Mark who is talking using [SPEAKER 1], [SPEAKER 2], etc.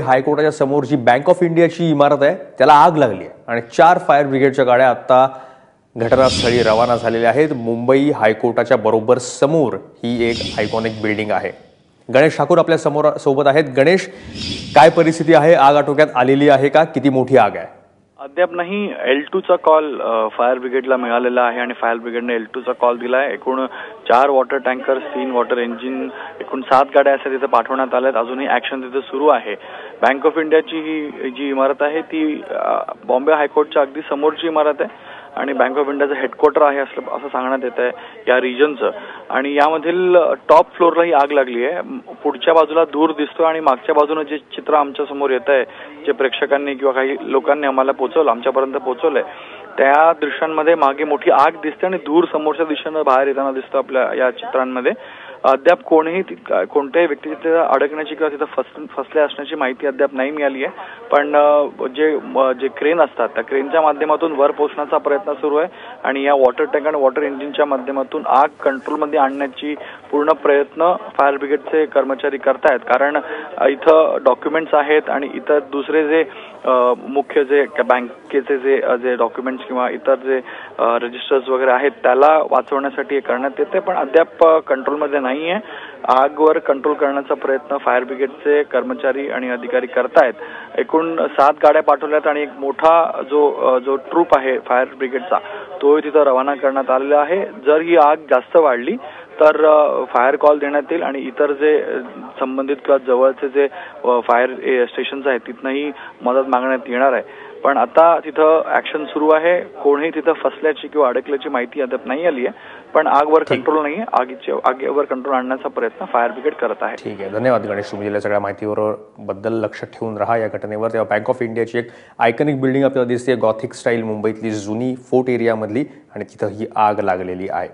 [SPEAKER 1] हायकोर्टाच्या समोर जी bank of इंडियाची इमारत आहे त्याला आग लागली आहे आणि 4 फायर ब्रिगेडच्या गाड्या आता घटनास्थळी रवाना झालेल्या आहेत। मुंबई हायकोर्टाच्या बरोबर समोर ही एक आयकॉनिक बिल्डिंग आहे। गणेश ठाकूर आपल्या सोबत आहेत। गणेश, काय परिस्थिती आहे? आग आटोक्यात आलेली आहे का? किती मोठी आग आहे?
[SPEAKER 2] अद्याप नाही। L2 चा कॉल फायर ब्रिगेडला मिळालेला आहे आणि फायर ब्रिगेडने L2 चा कॉल दिलाय। एकूण 4 वॉटर टँकर्स, 3 वॉटर इंजिन, एकूण 7 गाड्या अशा तिथे पाठवण्यात आल्यात। अजूनही ऍक्शन तिथे सुरू आहे। बँक ऑफ इंडियाची ही जी इमारत आहे ती बॉम्बे हायकोर्टच्या अगदी समोरची इमारत आहे आणि बँक ऑफ इंडियाचं हेडक्वार्टर आहे असं सांगण्यात येत आहे या रिजनचं। आणि यामधील टॉप फ्लोअरला ही आग लागली आहे। पुढच्या बाजूला धूर दिसतो आणि मागच्या बाजूने जे चित्र आमच्या समोर येत आहे, जे प्रेक्षकांनी किंवा काही लोकांनी आम्हाला आमच्यापर्यंत पोहोचवलंय, त्या दृश्यांमध्ये मागे मोठी आग दिसते आणि धूर समोरच्या दिशेने बाहेर येताना दिसतो आपल्या या चित्रांमध्ये। अद्याप कोणत्याही व्यक्ती तिथे अडकण्याची किंवा तिथे फसले असण्याची माहिती अद्याप नाही मिळाली आहे। पण जे क्रेन असतात त्या क्रेनच्या माध्यमातून वर पोहोचण्याचा प्रयत्न सुरू आहे आणि या वॉटर टँक आणि वॉटर इंजिनच्या माध्यमातून आग कंट्रोलमध्ये आणण्याची पूर्ण प्रयत्न फायर ब्रिगेडचे कर्मचारी करतायत। कारण इथं डॉक्युमेंट्स आहेत आणि इतर दुसरे जे मुख्य जे बँकेचे जे डॉक्युमेंट्स किंवा इतर जे रजिस्टर्स वगैरे आहेत त्याला वाचवण्यासाठी करण्यात येते, पण अद्याप कंट्रोलमध्ये नाहीये। आगवर कंट्रोल करण्याचा प्रयत्न फायर ब्रिगेडचे कर्मचारी आणि अधिकारी करतायत। एकूण 7 गाड्या पाठवल्यात आणि एक मोठा जो ट्रूप आहे फायर ब्रिगेडचा तो तिथं रवाना करण्यात आलेला आहे। जर ही आग जास्त वाढली तर फायर कॉल देण्यात येईल आणि इतर जे संबंधित किंवा जवळचे जे फायर स्टेशन्स आहेत तिथनंही मदत मागण्यात येणार आहे। पण आता तिथं ऍक्शन सुरू आहे। कोणीही तिथं फसल्याची किंवा अडकल्याची माहिती अद्याप नाही आली आहे, पण आगवर कंट्रोल नाहीये। आगीवर कंट्रोल आणण्याचा प्रयत्न फायर ब्रिगेड करत आहे।
[SPEAKER 1] ठीक आहे, धन्यवाद गणेश, तुम्ही दिलेल्या सगळ्या माहितीबद्दल। लक्ष ठेवून राहा या घटनेवर। तेव्हा बँक ऑफ इंडियाची एक आयकॉनिक बिल्डिंग आपल्याला दिसते, गॉथिक स्टाईल, मुंबईतली जुनी फोर्ट एरियामधली, आणि तिथं ही आग लागलेली आहे।